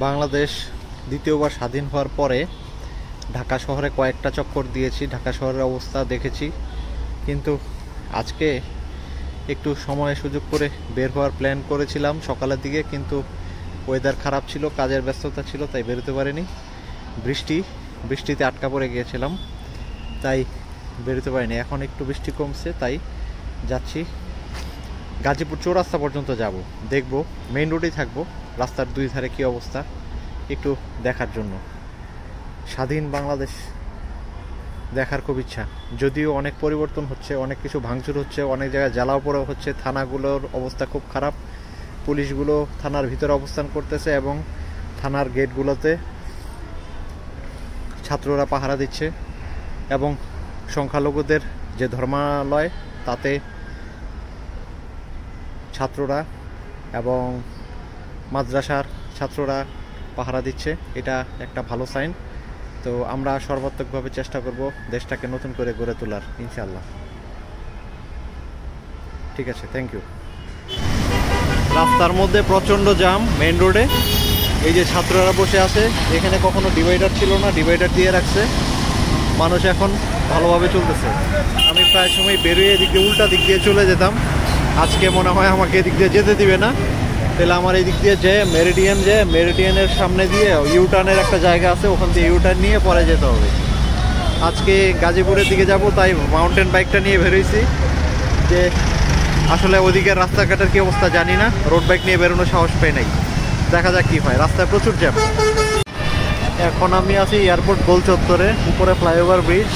বাংলাদেশ দ্বিতীয়বার স্বাধীন হওয়ার পরে ঢাকা শহরে কয়েকটা চক্কর দিয়েছি, ঢাকা শহরের অবস্থা দেখেছি। কিন্তু আজকে একটু সময় সুযোগ করে বের হওয়ার প্ল্যান করেছিলাম সকালের দিকে, কিন্তু ওয়েদার খারাপ ছিল, কাজের ব্যস্ততা ছিল, তাই বেরোতে পারিনি। বৃষ্টিতে আটকা পড়ে গিয়েছিলাম, তাই বেরোতে পারিনি। এখন একটু বৃষ্টি কমছে, তাই যাচ্ছি গাজীপুর চৌরাস্তা পর্যন্ত যাব, দেখব। মেইন রোডেই থাকবো, রাস্তার দুই ধারে কী অবস্থা একটু দেখার জন্য। স্বাধীন বাংলাদেশ দেখার খুব ইচ্ছা, যদিও অনেক পরিবর্তন হচ্ছে, অনেক কিছু ভাঙচুর হচ্ছে, অনেক জায়গায় জ্বালাও পোড়াও হচ্ছে। থানাগুলোর অবস্থা খুব খারাপ, পুলিশগুলো থানার ভিতরে অবস্থান করতেছে এবং থানার গেটগুলোতে ছাত্ররা পাহারা দিচ্ছে। এবং সংখ্যালঘুদের যে ধর্মালয়, তাতে ছাত্ররা এবং মাদ্রাসার ছাত্ররা পাহারা দিচ্ছে। এটা একটা ভালো সাইন। তো আমরা সর্বাত্মকভাবে চেষ্টা করব দেশটাকে নতুন করে গড়ে তোলার, ইনশাআল্লাহ। ঠিক আছে, থ্যাংক ইউ। রাস্তার মধ্যে প্রচণ্ড জ্যাম মেইন রোডে। এই যে ছাত্ররা বসে আছে, এখানে কখনো ডিভাইডার ছিল না, ডিভাইডার দিয়ে রাখছে। মানুষ এখন ভালোভাবে চলতেছে। আমি প্রায় সময় বেরিয়ে এদিক দিয়ে উল্টা দিক দিয়ে চলে যেতাম, আজকে মনে হয় আমাকে এদিক দিয়ে যেতে দিবে না। তাহলে আমার এই দিক দিয়ে মেরিডিয়ানের সামনে দিয়ে ইউটার্নের একটা জায়গা আছে, ওখান থেকে ইউটার্ন নিয়ে পরে যেতে হবে। আজকে গাজীপুরের দিকে যাব, তাই মাউন্টেন বাইকটা নিয়ে বেরোইছি। যে আসলে ওদিকের রাস্তাঘাটের কী অবস্থা জানি না, রোড বাইক নিয়ে বেরোনোর সাহস পাই নাই। দেখা যাক কী হয়। রাস্তায় প্রচুর জ্যাম। এখন আমি আছি এয়ারপোর্ট গোল চত্বরে, উপরে ফ্লাইওভার ব্রিজ।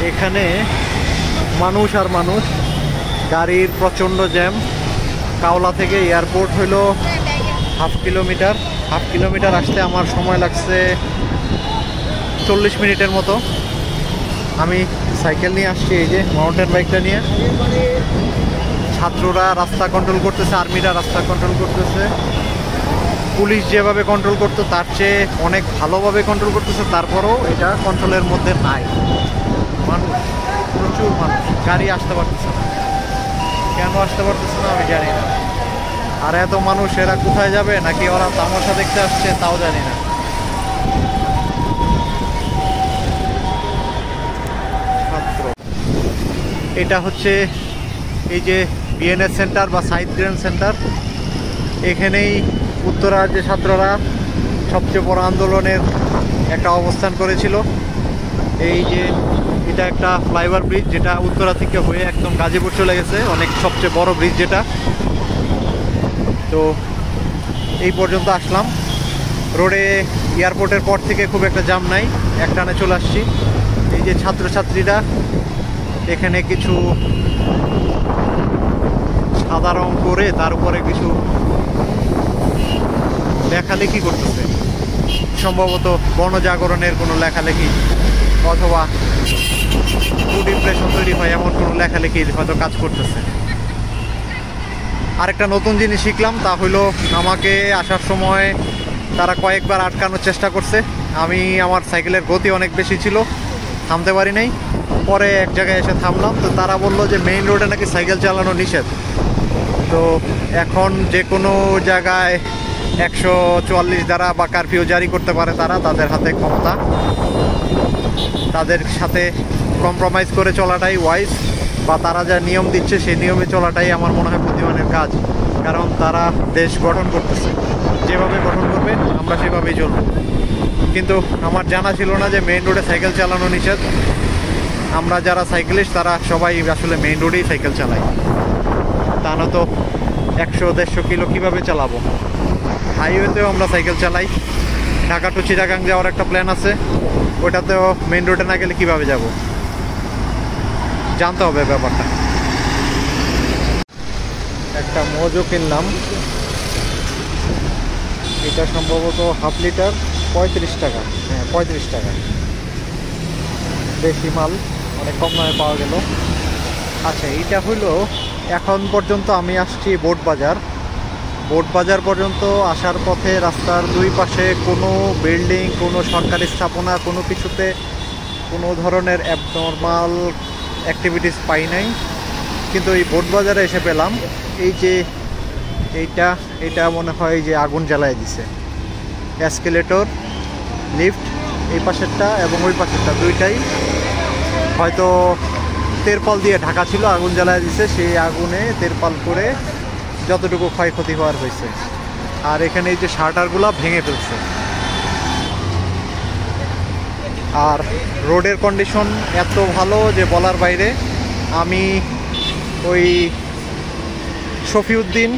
এখানে মানুষ আর মানুষ, গাড়ির প্রচণ্ড জ্যাম। কাওলা থেকে এয়ারপোর্ট হলো হাফ কিলোমিটার আসতে আমার সময় লাগছে 40 মিনিটের মতো। আমি সাইকেল নিয়ে আসছি, এই যে মাউন্টেন বাইকটা নিয়ে। ছাত্ররা রাস্তা কন্ট্রোল করতেছে, আর্মিরা রাস্তা কন্ট্রোল করতেছে। পুলিশ যেভাবে কন্ট্রোল করতো তার চেয়ে অনেক ভালোভাবে কন্ট্রোল করতেছে, তারপরেও এটা কন্ট্রোলের মধ্যে নাই। মানুষ, প্রচুর মানুষ, গাড়ি আসতে পারতেছে না। কেন আসতে পারতেছে না আমি জানি না। আর এত মানুষ, এরা কোথায় যাবে, নাকি ওরা তামাশা দেখতে আসছে, তাও জানি না। ছাত্র, এটা হচ্ছে এই যে বিএনএস সেন্টার বা সাইড গ্রেন সেন্টার। এখানেই উত্তরার যে ছাত্ররা সবচেয়ে বড় আন্দোলনের একটা অবস্থান করেছিল। এই যে এটা একটা ফ্লাইওভার ব্রিজ, যেটা উত্তরা থেকে হয়ে একদম গাজীপুর চলে গেছে, অনেক সবচেয়ে বড় ব্রিজ যেটা। তো এই পর্যন্ত আসলাম। রোডে এয়ারপোর্টের পর থেকে খুব একটা জ্যাম নাই, একটানে চলে আসছি। এই যে ছাত্রছাত্রীরা এখানে কিছু সাদা রং করে তার উপরে কিছু লেখালেখি করতেছে, সম্ভবত গণজাগরণের কোনো লেখালেখি, অথবা গুড ইমপ্রেশন তৈরি হয় এমন কোনো লেখালেখি হয়তো কাজ করতেছে। আরেকটা নতুন জিনিস শিখলাম, তা হলো আমাকে আসার সময় তারা কয়েকবার আটকানোর চেষ্টা করছে। আমি, আমার সাইকেলের গতি অনেক বেশি ছিল, থামতে পারি নাই। পরে এক জায়গায় এসে থামলাম, তো তারা বললো যে মেইন রোডে নাকি সাইকেল চালানো নিষেধ। তো এখন যে কোনো জায়গায় 144 দ্বারা বা কারফিউ জারি করতে পারে তারা, তাদের হাতে ক্ষমতা। তাদের সাথে কম্প্রোমাইজ করে চলাটাই ওয়াইজ, বা তারা যা নিয়ম দিচ্ছে সেই নিয়মে চলাটাই আমার মনে হয় বুদ্ধিমানের কাজ। কারণ তারা দেশ গঠন করতেছে, যেভাবে গঠন করবে আমরা সেভাবেই চলব। কিন্তু আমার জানা ছিল না যে মেইন রোডে সাইকেল চালানো নিষেধ। আমরা যারা সাইকেলিস্ট তারা সবাই আসলে মেইন রোডেই সাইকেল চালাই, তা না তো 100-150 কিলো কীভাবে চালাবো। হাইওয়েতেও আমরা সাইকেল চালাই। ঢাকা টু চিটাগাং যাওয়ার একটা প্ল্যান আছে, ওটাতেও মেইন রোডে না গেলে কীভাবে যাব, জানতে হবে ব্যাপারটা। একটা মোজো কিনলাম, এটা সম্ভবত হাফ লিটার, 35 টাকা। হ্যাঁ, 35 টাকা। দেশি মাল, অনেক কম দামে পাওয়া গেল। আচ্ছা, এইটা হলো এখন পর্যন্ত আমি আসছি বোট বাজার পর্যন্ত। আসার পথে রাস্তার দুই পাশে কোনো বিল্ডিং, কোনো সরকারি স্থাপনা, কোনো কিছুতে কোনো ধরনের অ্যাবনর্মাল অ্যাক্টিভিটিস পাই নাই। কিন্তু এই বোট বাজারে এসে পেলাম এই যে এইটা মনে হয় যে আগুন জ্বালায় দিছে। এসকেলেটর, লিফট, এই পাশেরটা এবং ওই পাশেরটা দুইটাই হয়তো তেরপাল দিয়ে ঢাকা ছিল, আগুন জ্বালায় দিছে, সেই আগুনে তেরপাল করে যতটুকু ক্ষয়ক্ষতি হওয়ার হয়েছে। আর এখানে এই যে শাটারগুলো ভেঙে ফেলছে। আর রোডের কন্ডিশন এত ভালো যে বলার বাইরে। আমি ওই শফিউদ্দিন,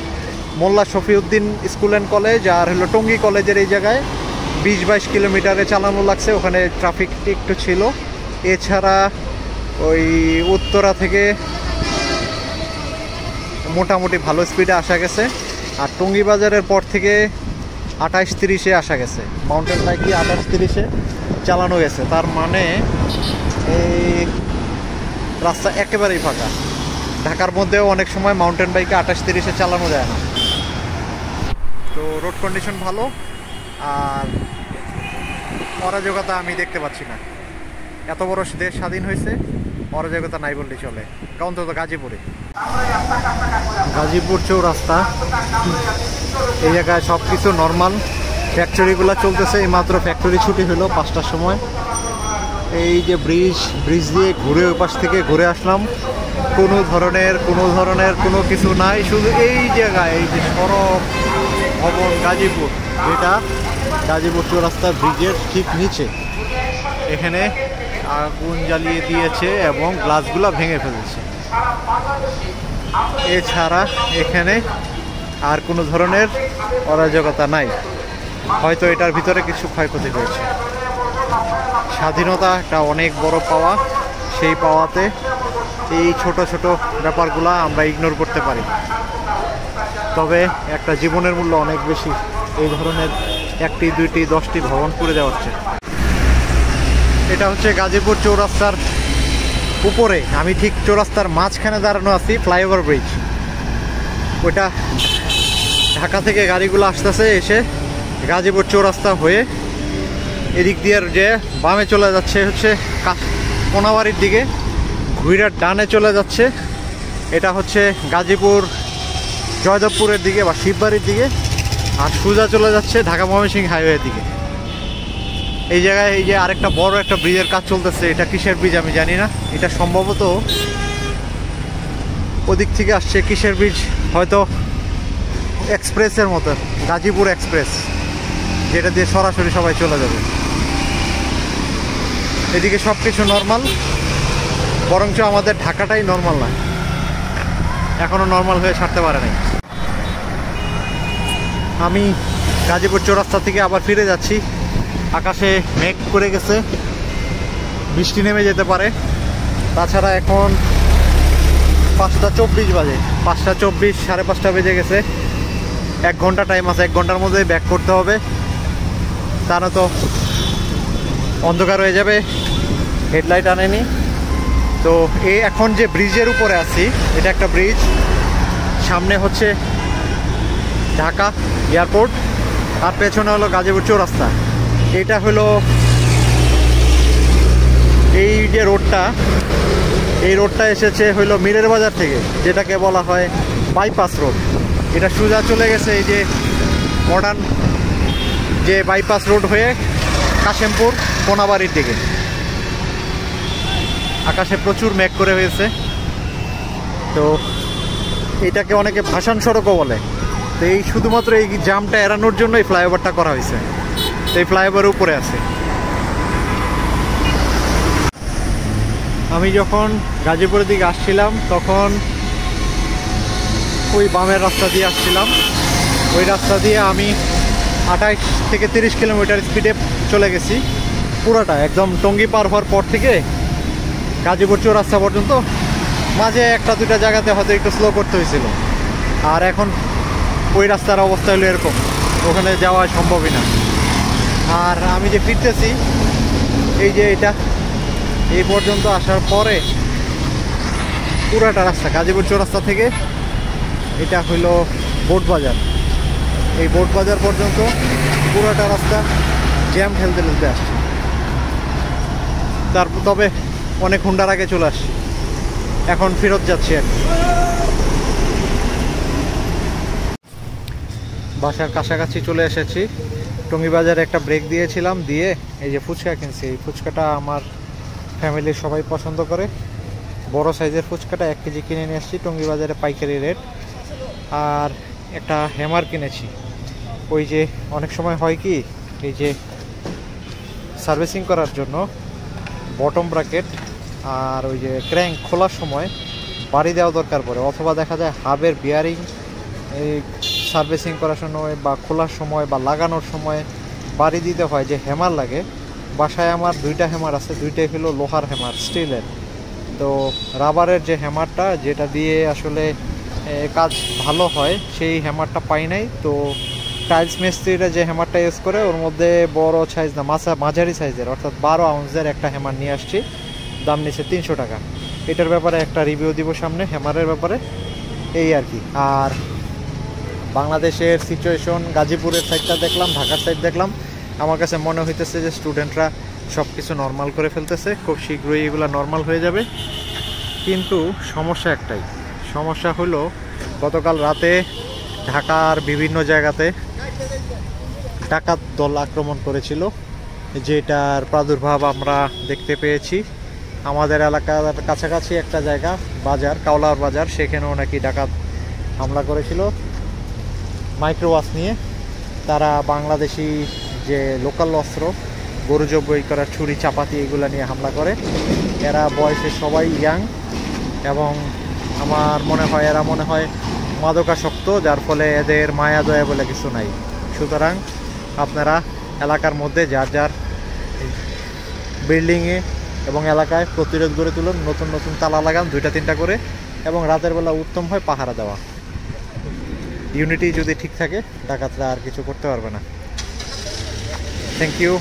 মোল্লা শফিউদ্দিন স্কুল অ্যান্ড কলেজ আর হলো টঙ্গী কলেজের এই জায়গায় 20-22 কিলোমিটারে চালানো লাগছে, ওখানে ট্রাফিক একটু ছিল। এছাড়া ওই উত্তরা থেকে মোটামুটি ভালো স্পিডে আসা গেছে। আর টঙ্গী বাজারের পর থেকে 28-30-এ আসা গেছে, মাউন্টেন বাইক দিয়ে 28-30-এ চালানো গেছে। তার মানে এই রাস্তা একেবারেই ফাঁকা। ঢাকার মধ্যেও অনেক সময় মাউন্টেন বাইকে 28-30-এ চালানো যায় না। তো রোড কন্ডিশন ভালো, আর অরাজকতা আমি দেখতে পাচ্ছি না। এত বড় দেশ স্বাধীন হয়েছে, অরাজকতা নাই বললেই চলে, অন্তত গাজীপুরে। গাজীপুর চৌরাস্তা, এই জায়গায় সব কিছু নর্মাল, ফ্যাক্টরিগুলো চলতেছে। এইমাত্র ফ্যাক্টরি ছুটি হলো 5টার সময়। এই যে ব্রিজ দিয়ে ঘুরে ওই পাশ থেকে ঘুরে আসলাম, কোনো ধরনের কোনো কিছু নাই। শুধু এই জায়গায় এই যে সড়ক ভবন গাজীপুর, যেটা গাজীপুর চৌরাস্তা ব্রিজের ঠিক নিচে, এখানে আগুন জ্বালিয়ে দিয়েছে এবং গ্লাসগুলো ভেঙে ফেলেছে। এছাড়া এখানে আর কোনো ধরনের অরাজকতা নাই। হয়তো এটার ভিতরে কিছু ক্ষয়ক্ষতি হয়েছে। স্বাধীনতা একটা অনেক বড় পাওয়া, সেই পাওয়াতে এই ছোট ছোট ব্যাপারগুলো আমরা ইগনোর করতে পারি। তবে একটা জীবনের মূল্য অনেক বেশি এই ধরনের 1টি 2টি 10টি ভবন পুড়ে দেওয়া হচ্ছে। এটা হচ্ছে গাজীপুর চৌরাস্তার উপরে, আমি ঠিক চৌরাস্তার মাঝখানে দাঁড়ানো আছি, ফ্লাইওভার ব্রিজ। ওইটা ঢাকা থেকে গাড়িগুলো আসতেছে, এসে গাজীপুর চৌরাস্তা হয়ে এদিক দিয়ে যে বামে চলে যাচ্ছে হচ্ছে কোনাবাড়ির দিকে, ঘুইরার ডানে চলে যাচ্ছে, এটা হচ্ছে গাজীপুর জয়দেবপুরের দিকে বা শিববাড়ির দিকে, আর সোজা চলে যাচ্ছে ঢাকা ময়মনসিংহ হাইওয়ের দিকে। এই জায়গায় এই যে আরেকটা বড় একটা ব্রিজের কাজ চলতেছে, এটা কিসের ব্রিজ আমি জানি না, এটা সম্ভবত ওদিক থেকে আসছে। কিসের ব্রিজ, হয়তো এক্সপ্রেসের মতো, গাজীপুর এক্সপ্রেস, যেটা দিয়ে সরাসরি সবাই চলে যাবে। এদিকে সব কিছু নর্মাল, বরঞ্চ আমাদের ঢাকাটাই নর্মাল না, এখনও নর্মাল হয়ে ছাড়তে পারে নাই। আমি গাজীপুর চৌরাস্তা থেকে আবার ফিরে যাচ্ছি। আকাশে মেঘ করে গেছে, বৃষ্টি নেমে যেতে পারে। তাছাড়া এখন 5টা 24 বাজে, 5টা 24, 5:30 বেজে গেছে। 1 ঘন্টা টাইম আছে, 1 ঘন্টার মধ্যে ব্যাক করতে হবে, তা না তো অন্ধকার হয়ে যাবে। হেডলাইট আনেনি তো। এখন যে ব্রিজের উপরে আছি, এটা একটা ব্রিজ, সামনে হচ্ছে ঢাকা এয়ারপোর্ট, আর পেছনে হলো গাজীপুর চৌরাস্তা। এটা হলো এই যে রোডটা, এই রোডটা এসেছে হইলো মিরের বাজার থেকে, যেটাকে বলা হয় বাইপাস রোড। এটা সোজা চলে গেছে এই যে মডার্ন যে বাইপাস রোড হয়ে কাশিমপুর কোনাবাড়ির দিকে। আকাশে প্রচুর মেঘ করে হয়েছে, তো এটাকে অনেকে ভাসান সড়কও বলে। তো এই শুধুমাত্র এই জামটা এড়ানোর জন্য এই ফ্লাইওভারটা করা হয়েছে। তো এই ফ্লাইওভারের উপরে আছে। আমি যখন গাজীপুরের দিকে আসছিলাম তখন ওই বামের রাস্তা দিয়ে আসছিলাম, ওই রাস্তা দিয়ে আমি 28 থেকে 30 কিলোমিটার স্পিডে চলে গেছি পুরাটা, একদম টঙ্গী পার হওয়ার পর থেকে গাজীপুর চৌরাস্তা পর্যন্ত। মাঝে 1-2টা জায়গাতে হয়তো একটু স্লো করতে হয়েছিল। আর এখন ওই রাস্তার অবস্থা হলো এরকম, ওখানে যাওয়া সম্ভবই না। আর আমি যে ফিরতেছি, এই যে এটা এই পর্যন্ত আসার পরে পুরাটা রাস্তা গাজীপুর চৌরাস্তা থেকে এটা হইল বোট বাজার, এই বোট বাজার পর্যন্ত পুরাটা রাস্তা জ্যাম ঠেলতে ঠেলতে আসছে। তারপর তবে অনেক ঘন্টার আগে চলে আসছি, এখন ফেরত যাচ্ছি আর কি। বাসার কাছাকাছি চলে এসেছি। টঙ্গী বাজারে একটা ব্রেক দিয়েছিলাম, দিয়ে এই যে ফুচকা কিনছি। এই ফুচকাটা আমার ফ্যামিলির সবাই পছন্দ করে। বড় সাইজের ফুচকাটা 1 কেজি কিনে নিয়ে আসছি টঙ্গী বাজারে পাইকারি রেট। আর একটা হ্যামার কিনেছি। ওই যে অনেক সময় হয় কি, এই যে সার্ভিসিং করার জন্য বটম ব্র্যাকেট আর ওই যে ক্র্যাঙ্ক খোলার সময় বাড়ি দেওয়া দরকার পড়ে, অথবা দেখা যায় হাবের বিয়ারিং এই সার্ভিসিং করার সময় বা খোলার সময় বা লাগানোর সময় বাড়ি দিতে হয়, যে হ্যামার লাগে। বাসায় আমার 2টা হ্যামার আছে, 2টাই হলো লোহার হ্যামার, স্টিলের। তো রাবারের যে হ্যামারটা, যেটা দিয়ে আসলে কাজ ভালো হয়, সেই হ্যামারটা পাই নাই। তো টাইলস মিস্ত্রিরা যে হ্যামারটা ইউজ করে, ওর মধ্যে বড় সাইজ না, মাঝারি সাইজের অর্থাৎ 12 আউন্সের একটা হ্যামার নিয়ে আসছি। দাম নিচ্ছে 300 টাকা। এটার ব্যাপারে একটা রিভিউ দিব সামনে, হ্যামারের ব্যাপারে, এই আর কি। আর বাংলাদেশের সিচুয়েশন, গাজীপুরের সাইডটা দেখলাম, ঢাকার সাইড দেখলাম। আমার কাছে মনে হইতেছে যে স্টুডেন্টরা সব কিছু নর্মাল করে ফেলতেছে, খুব শীঘ্রই এগুলো নর্মাল হয়ে যাবে। কিন্তু সমস্যা একটাই, সমস্যা হলো গতকাল রাতে ঢাকার বিভিন্ন জায়গাতে ডাকাত দল আক্রমণ করেছিল, যেটার প্রাদুর্ভাব আমরা দেখতে পেয়েছি। আমাদের এলাকার কাছাকাছি একটা জায়গা, বাজার, কাওলার বাজার, সেখানেও নাকি ডাকাত হামলা করেছিল মাইক্রোবাস নিয়ে। তারা বাংলাদেশি যে লোকাল অস্ত্র, গরু জবাই করার ছুরি, চাপাতি, এগুলো নিয়ে হামলা করে। এরা বয়সে সবাই ইয়াং, এবং আমার মনে হয় এরা মাদকাসক্ত, যার ফলে এদের মায়া দয়া বলে কিছু নাই। সুতরাং আপনারা এলাকার মধ্যে যার যার বিল্ডিংয়ে এবং এলাকায় প্রতিরোধ গড়ে তুলুন, নতুন নতুন তালা লাগান 2টা-3টা করে, এবং রাতের বেলা উত্তম হয় পাহারা দেওয়া। ইউনিটি যদি ঠিক থাকে, ডাকাতরা আর কিছু করতে পারবে না। Thank you.